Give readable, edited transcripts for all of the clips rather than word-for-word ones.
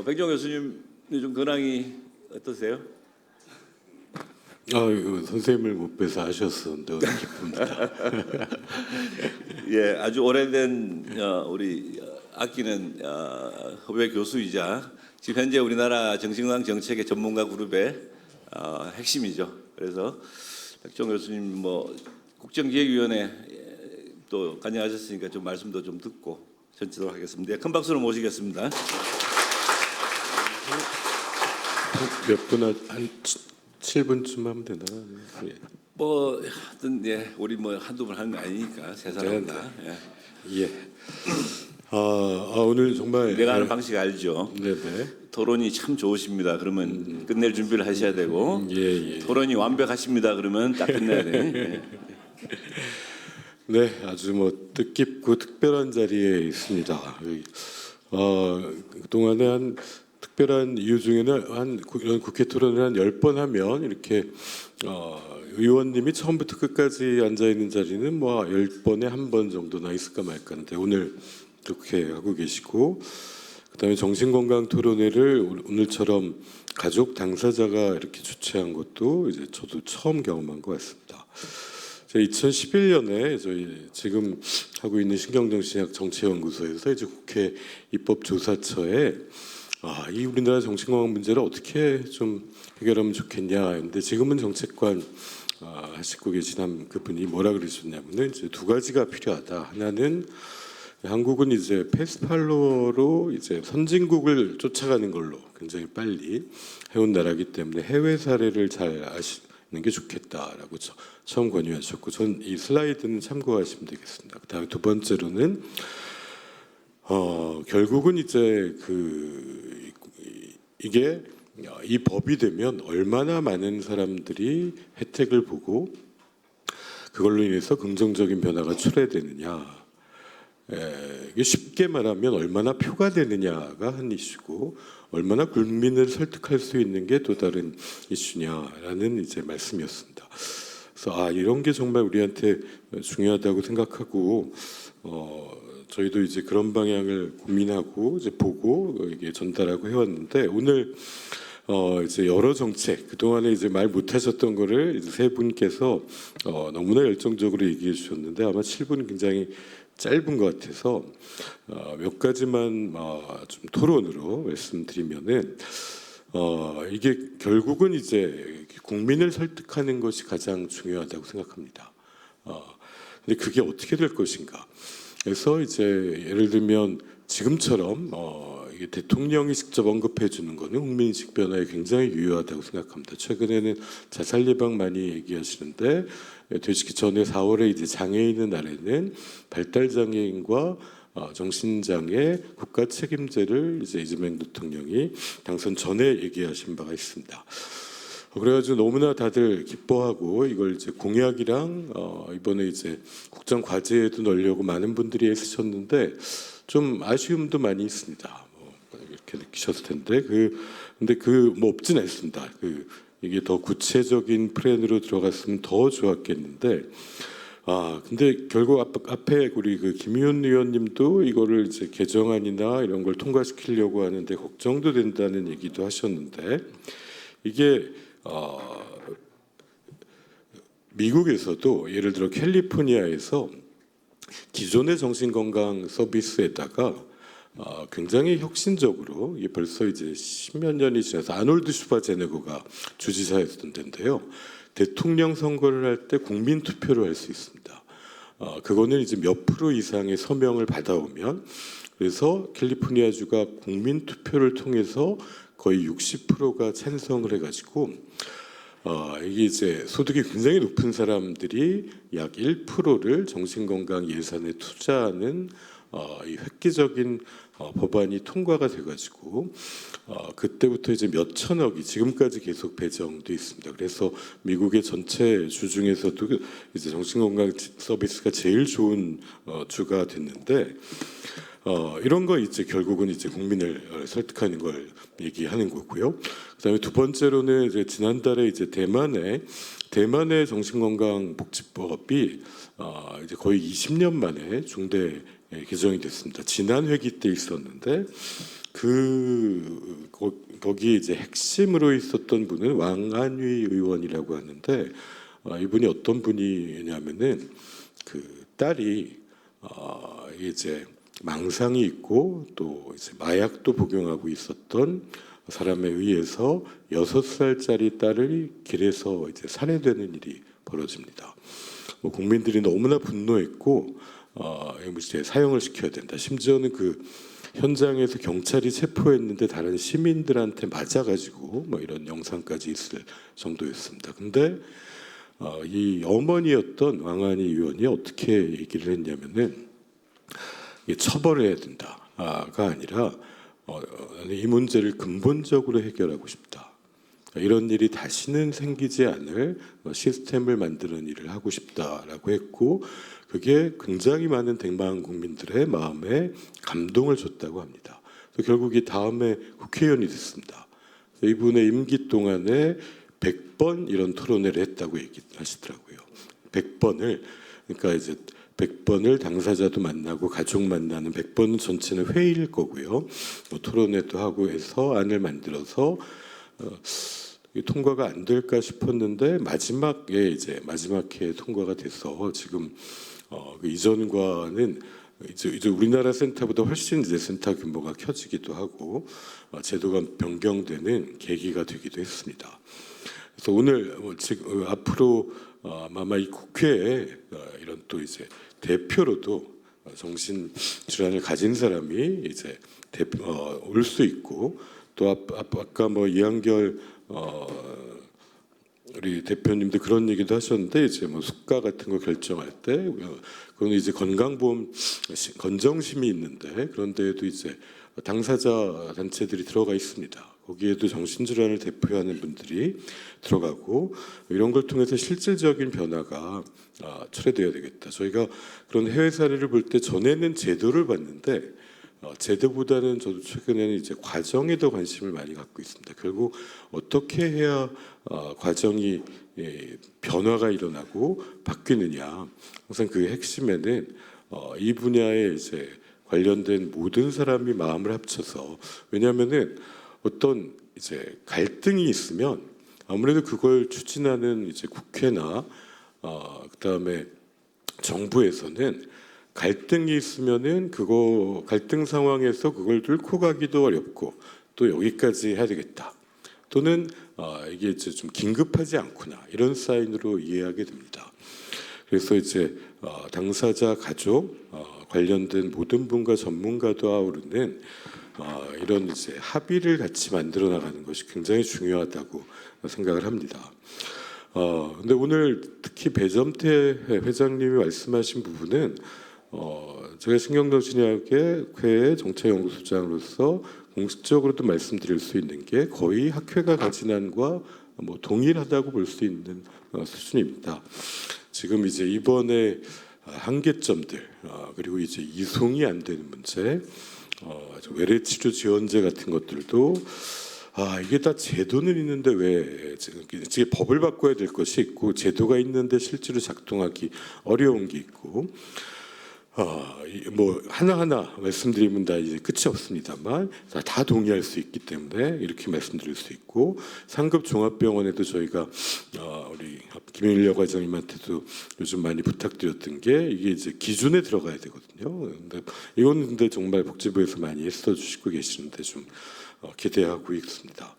백종 교수님 요즘 근황이 어떠세요? 선생님을 못 뵈서 아쉬웠었는데 기쁩니다. 예, 아주 오래된 우리 아끼는 후배 교수이자 지금 현재 우리나라 정신건강 정책의 전문가 그룹의 핵심이죠. 그래서 백종 교수님 뭐 국정기획위원회 또 관여하셨으니까 좀 말씀도 좀 듣고 전치도록 하겠습니다. 큰 박수로 모시겠습니다. 몇 분 한 7분쯤 하면 되나? 예. 뭐 하여튼 우리 뭐 한두 번 하는 거 아니니까 세 사람 다. 예. 오늘 정말 내가 하는 방식 알죠? 네네. 토론이 참 좋으십니다. 그러면 끝낼 준비를 하셔야 되고 예. 토론이 완벽하십니다. 그러면 딱 끝내야 돼. 네, 아주 뭐 뜻깊고 특별한 자리에 있습니다. 그동안에 한 특별한 이유 중에는 이런 국회 토론을 한 10번 하면 이렇게 의원님이 처음부터 끝까지 앉아 있는 자리는 뭐 10번에 한 번 정도나 있을까 말까 하는데 오늘 그렇게 하고 계시고, 그다음에 정신건강 토론회를 오늘처럼 가족 당사자가 이렇게 주최한 것도 이제 저도 처음 경험한 것 같습니다. 2011년에 저희 지금 하고 있는 신경정신의학 정치연구소에서 이제 국회 입법조사처에 이 우리나라 정신건강 문제를 어떻게 좀 해결하면 좋겠냐 했는데, 지금은 정책관 하시고 계신 그분이 뭐라 그러셨냐면은 이제 두 가지가 필요하다. 하나는 한국은 이제 패스팔로로 이제 선진국을 쫓아가는 걸로 굉장히 빨리 해온 나라이기 때문에 해외 사례를 잘 아시는 게 좋겠다라고 처음 권유하셨고, 전 이 슬라이드는 참고하시면 되겠습니다. 그다음에 두 번째로는 결국은 이제 이게 이 법이 되면 얼마나 많은 사람들이 혜택을 보고 그걸로 인해서 긍정적인 변화가 초래되느냐, 이게 쉽게 말하면 얼마나 표가 되느냐가 한 이슈고, 얼마나 국민을 설득할 수 있는 게 또 다른 이슈냐라는 이제 말씀이었습니다. 그래서 이런 게 정말 우리한테 중요하다고 생각하고 저희도 이제 그런 방향을 고민하고 이제 보고 이게 전달하고 해왔는데, 오늘 이제 여러 정책 그동안에 이제 말 못하셨던 거를 이제 세 분께서 너무나 열정적으로 얘기해 주셨는데, 아마 7분 굉장히 짧은 것 같아서 몇 가지만 좀 토론으로 말씀드리면은, 이게 결국은 이제 국민을 설득하는 것이 가장 중요하다고 생각합니다. 근데 그게 어떻게 될 것인가? 그래서 이제 예를 들면 지금처럼 이게 대통령이 직접 언급해 주는 거는 국민인식 변화에 굉장히 유효하다고 생각합니다. 최근에는 자살 예방 많이 얘기하시는데, 되시기 전에 4월에 이제 장애인의 날에는 발달 장애인과 정신장애 국가 책임제를 이제 이재명 대통령이 당선 전에 얘기하신 바가 있습니다. 그래가지고 너무나 다들 기뻐하고 이걸 이제 공약이랑 이번에 이제 국정 과제에도 넣으려고 많은 분들이 애쓰셨는데 좀 아쉬움도 많이 있습니다. 이렇게 느끼셨을 텐데 근데 뭐 없진 않습니다. 이게 더 구체적인 플랜으로 들어갔으면 더 좋았겠는데, 근데 결국 앞에 우리 김의원 의원님도 이거를 이제 개정안이나 이런 걸 통과시키려고 하는데 걱정도 된다는 얘기도 하셨는데, 이게 미국에서도 예를 들어 캘리포니아에서 기존의 정신건강 서비스에다가 굉장히 혁신적으로, 이게 벌써 이제 10몇 년이 지나서 아놀드 슈바제네거가 주지사였던 데인데요. 대통령 선거를 할 때 국민 투표를 할 수 있습니다. 그거는 이제 몇 프로 이상의 서명을 받아오면, 그래서 캘리포니아주가 국민 투표를 통해서 거의 60%가 찬성을 해가지고 이게 이제 소득이 굉장히 높은 사람들이 약 1%를 정신건강 예산에 투자하는 이 획기적인 법안이 통과가 돼가지고 그때부터 이제 몇 천억이 지금까지 계속 배정돼 있습니다. 그래서 미국의 전체 주 중에서도 이제 정신건강 서비스가 제일 좋은 주가 됐는데, 이런 거 이제 결국은 이제 국민을 설득하는 걸 얘기하는 거고요. 그다음에 두 번째로는 이제 지난달에 이제 대만의 정신건강복지법이 이제 거의 20년 만에 중대 개정이 됐습니다. 지난 회기 때 있었는데 거기 이제 핵심으로 있었던 분은 왕안위 의원이라고 하는데 이분이 어떤 분이냐면은 그 딸이 이제 망상이 있고 또 이제 마약도 복용하고 있었던 사람에 의해서 6살짜리 딸을 길에서 이제 살해되는 일이 벌어집니다. 국민들이 너무나 분노했고 이제 사형을 시켜야 된다. 심지어는 그 현장에서 경찰이 체포했는데 다른 시민들한테 맞아가지고 뭐 이런 영상까지 있을 정도였습니다. 근데 이 어머니였던 왕안희 의원이 어떻게 얘기를 했냐면은 이게 처벌해야 된다가 아니라 이 문제를 근본적으로 해결하고 싶다. 이런 일이 다시는 생기지 않을 시스템을 만드는 일을 하고 싶다라고 했고 그게 굉장히 많은 대만 국민들의 마음에 감동을 줬다고 합니다. 결국 이 다음에 국회의원이 됐습니다. 이분의 임기 동안에 100번 이런 토론회를 했다고 얘기하시더라고요. 100번을 그러니까 이제 100번을 당사자도 만나고 가족 만나는 100번은 전체는 회의일 거고요. 뭐 토론회도 하고 해서 안을 만들어서 통과가 안 될까 싶었는데 마지막 회에 통과가 돼서 지금 그 이전과는 이제 우리나라 센터보다 훨씬 이제 센터 규모가 커지기도 하고 제도가 변경되는 계기가 되기도 했습니다. 그래서 오늘 지금 앞으로 아마 이 국회에 이런 또 이제 대표로도 정신 질환을 가진 사람이 이제 올 수 있고 또 아까 뭐 이한결 우리 대표님도 그런 얘기도 하셨는데 이제 뭐 수가 같은 거 결정할 때 그건 이제 건강보험 건정심이 있는데 그런 데에도 이제 당사자 단체들이 들어가 있습니다. 거기에도 정신질환을 대표하는 분들이 들어가고 이런 걸 통해서 실질적인 변화가 초래돼야 되겠다. 저희가 그런 해외 사례를 볼 때 전에는 제도를 봤는데 제도보다는 저도 최근에는 이제 과정에 더 관심을 많이 갖고 있습니다. 결국 어떻게 해야 과정이 변화가 일어나고 바뀌느냐. 항상 그 핵심에는 이 분야에 이제 관련된 모든 사람이 마음을 합쳐서 왜냐하면은 어떤 이제 갈등이 있으면 아무래도 그걸 추진하는 이제 국회나 그다음에 정부에서는 갈등이 있으면은 그거 갈등 상황에서 그걸 뚫고 가기도 어렵고 또 여기까지 해야 되겠다. 또는 이게 이제 좀 긴급하지 않구나 이런 사인으로 이해하게 됩니다. 그래서 이제 당사자 가족 관련된 모든 분과 전문가도 아우르는 이런 이제 합의를 같이 만들어 나가는 것이 굉장히 중요하다고 생각을 합니다. 근데 오늘 특히 배점태 회장님이 말씀하신 부분은 제가 신경정신의학회 정책연구소장으로서 공식적으로도 말씀드릴 수 있는 게 거의 학회가 가진 안과 뭐 동일하다고 볼 수 있는 수준입니다. 지금 이제 이번에 한계점들 그리고 이제 이송이 안 되는 문제, 외래치료 지원제 같은 것들도 이게 다 제도는 있는데 왜 이게 법을 바꿔야 될 것이 있고 제도가 있는데 실제로 작동하기 어려운 게 있고 뭐 하나하나 말씀드리면 다 이제 끝이 없습니다만 다 동의할 수 있기 때문에 이렇게 말씀드릴 수 있고 상급 종합병원에도 저희가 우리 김일려 과장님한테도 요즘 많이 부탁드렸던 게 이게 이제 기준에 들어가야 되거든요. 근데 이거는 근데 정말 복지부에서 많이 애써 주시고 계시는데 좀 기대하고 있습니다.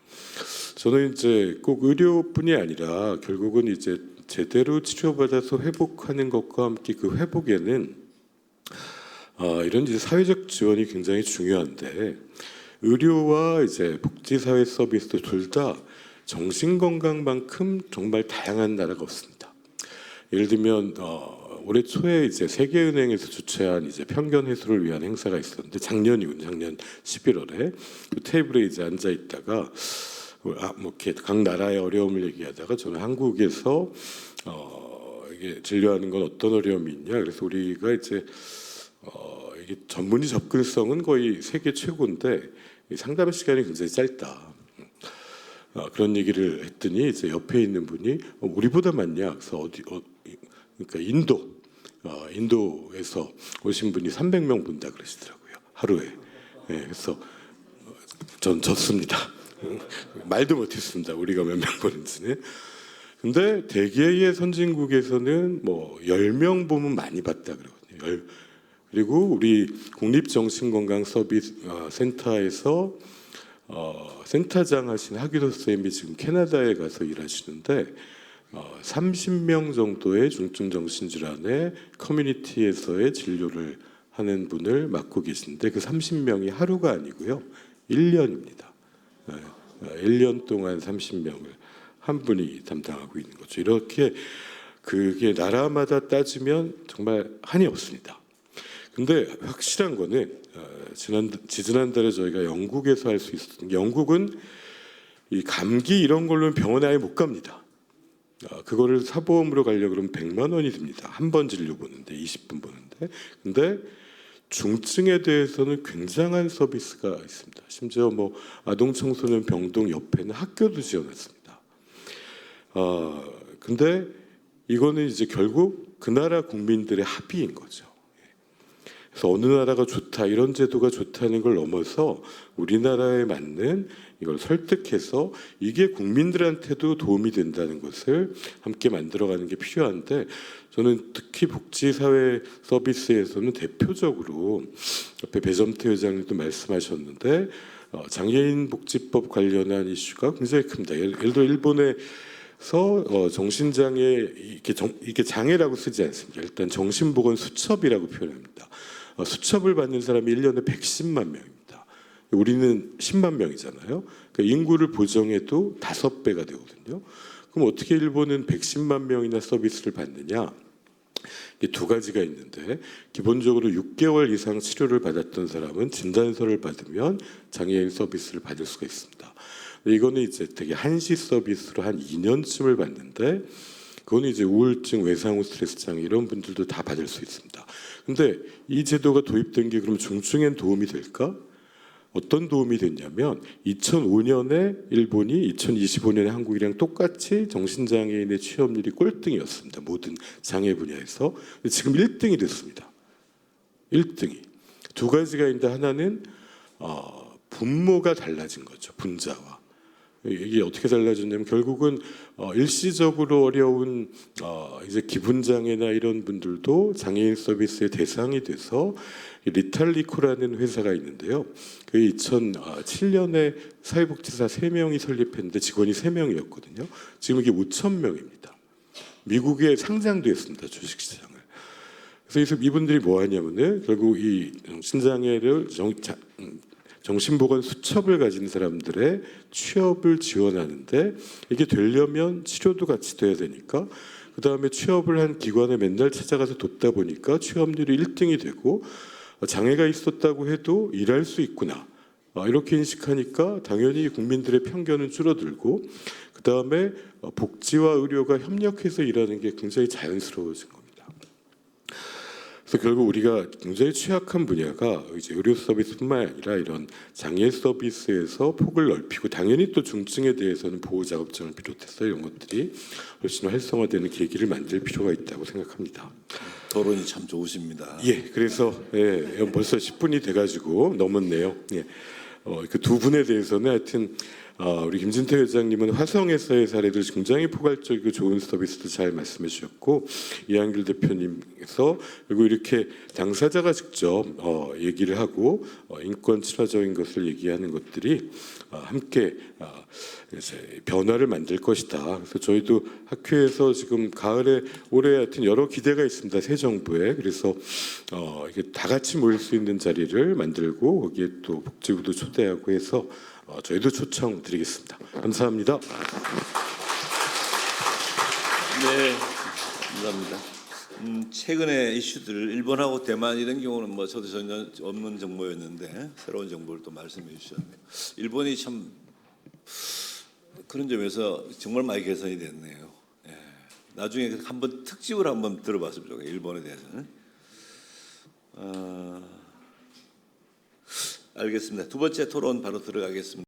저는 이제 꼭 의료뿐이 아니라 결국은 이제 제대로 치료받아서 회복하는 것과 함께 그 회복에는 이런 이제 사회적 지원이 굉장히 중요한데 의료와 이제 복지사회 서비스 둘 다 정신건강만큼 정말 다양한 나라가 없습니다. 예를 들면 올해 초에 이제 세계은행에서 주최한 이제 편견 해소를 위한 행사가 있었는데 작년 11월에 그 테이블에 이제 앉아 있다가 뭐 이렇게 각 나라의 어려움을 얘기하다가 저는 한국에서 이게 진료하는 건 어떤 어려움이 있냐 그래서 우리가 이제 이게 전문의 접근성은 거의 세계 최고인데 이 상담 시간이 굉장히 짧다. 그런 얘기를 했더니 이제 옆에 있는 분이 우리보다 많냐? 그래서 그러니까 인도에서 오신 분이 300명 본다 그러시더라고요. 하루에. 예, 그래서 전 졌습니다. 말도 못했습니다. 우리가 몇 명 보는지는. 근데 대개의 선진국에서는 뭐 10명 보면 많이 봤다 그러거든요. 그리고 우리 국립정신건강서비스 센터에서 센터장 하신 하기도 쌤이 지금 캐나다에 가서 일하시는데 30명 정도의 중증 정신질환의 커뮤니티에서의 진료를 하는 분을 맡고 계신데 그 30명이 하루가 아니고요. 1년입니다. 1년 동안 30명을 한 분이 담당하고 있는 거죠. 이렇게 그게 나라마다 따지면 정말 한이 없습니다. 근데 확실한 거는 지난달에 저희가 영국에서 할 수 있었던 게 영국은 이 감기 이런 걸로는 병원에 아예 못 갑니다. 그거를 사보험으로 가려고 그러면 100만 원이 듭니다. 한 번 진료 보는데 20분 보는데. 근데 중증에 대해서는 굉장한 서비스가 있습니다. 심지어 뭐 아동 청소년 병동 옆에는 학교도 지어놨습니다. 근데 이거는 이제 결국 그 나라 국민들의 합의인 거죠. 그래서 어느 나라가 좋다 이런 제도가 좋다는 걸 넘어서 우리나라에 맞는 이걸 설득해서 이게 국민들한테도 도움이 된다는 것을 함께 만들어가는 게 필요한데 저는 특히 복지사회 서비스에서는 대표적으로 옆에 배점태 회장님도 말씀하셨는데 장애인 복지법 관련한 이슈가 굉장히 큽니다. 예를 들어 일본에서 정신장애 이게 장애라고 쓰지 않습니다. 일단 정신보건 수첩이라고 표현합니다. 수첩을 받는 사람이 1년에 110만 명입니다. 우리는 10만 명이잖아요. 그러니까 인구를 보정해도 5배가 되거든요. 그럼 어떻게 일본은 110만 명이나 서비스를 받느냐? 이게 두 가지가 있는데 기본적으로 6개월 이상 치료를 받았던 사람은 진단서를 받으면 장애인 서비스를 받을 수가 있습니다. 이거는 이제 되게 한시 서비스로 한 2년쯤을 받는데 그거는 이제 우울증, 외상후 스트레스 장애 이런 분들도 다 받을 수 있습니다. 근데 이 제도가 도입된 게 그럼 중증엔 도움이 될까? 어떤 도움이 됐냐면 2005년에 일본이 2025년에 한국이랑 똑같이 정신장애인의 취업률이 꼴등이었습니다. 모든 장애 분야에서. 지금 1등이 됐습니다. 1등이. 두 가지가 있는데 하나는 분모가 달라진 거죠. 분자와. 이게 어떻게 달라졌냐면 결국은 일시적으로 어려운 이제 기분 장애나 이런 분들도 장애인 서비스의 대상이 돼서 리탈리코라는 회사가 있는데요. 그 2007년에 사회복지사 3명이 설립했는데 직원이 3명이었거든요. 지금 이게 5,000명입니다. 미국에 상장도 했습니다. 주식시장을. 그래서 이분들이 뭐 하냐면은 결국 이 정신장애를 정신보건 수첩을 가진 사람들의 취업을 지원하는데 이게 되려면 치료도 같이 돼야 되니까 그 다음에 취업을 한 기관에 맨날 찾아가서 돕다 보니까 취업률이 1등이 되고 장애가 있었다고 해도 일할 수 있구나 이렇게 인식하니까 당연히 국민들의 편견은 줄어들고 그 다음에 복지와 의료가 협력해서 일하는 게 굉장히 자연스러워진 겁니다. 그래서 결국 우리가 굉장히 취약한 분야가 이제 의료 서비스뿐만 아니라 이런 장애 서비스에서 폭을 넓히고 당연히 또 중증에 대해서는 보호 작업장을 비롯해서 이런 것들이 훨씬 활성화되는 계기를 만들 필요가 있다고 생각합니다. 토론이 참 좋으십니다. 예, 그래서 벌써 10분이 돼가지고 넘었네요. 예, 그 두 분에 대해서는 하여튼. 우리 김진태 회장님은 화성에서의 사례들 굉장히 포괄적이고 좋은 서비스도 잘 말씀해 주셨고 이한길 대표님께서 그리고 이렇게 당사자가 직접 얘기를 하고 인권 친화적인 것을 얘기하는 것들이 함께 이제 변화를 만들 것이다. 그래서 저희도 학회에서 지금 가을에 올해 하여튼 여러 기대가 있습니다. 새 정부에. 그래서 이게 다 같이 모일 수 있는 자리를 만들고 거기에 또 복지부도 초대하고 해서 저희도 초청드리겠습니다. 감사합니다. 네, 감사합니다. 최근의 이슈들 일본하고 대만 이런 경우는 뭐 저도 전혀 없는 정보였는데 새로운 정보를 또 말씀해 주셨네요. 일본이 참 그런 점에서 정말 많이 개선이 됐네요. 예. 나중에 한번 특집을 한번 들어봤으면 좋겠어요. 일본에 대해서는. 알겠습니다. 두 번째 토론 바로 들어가겠습니다.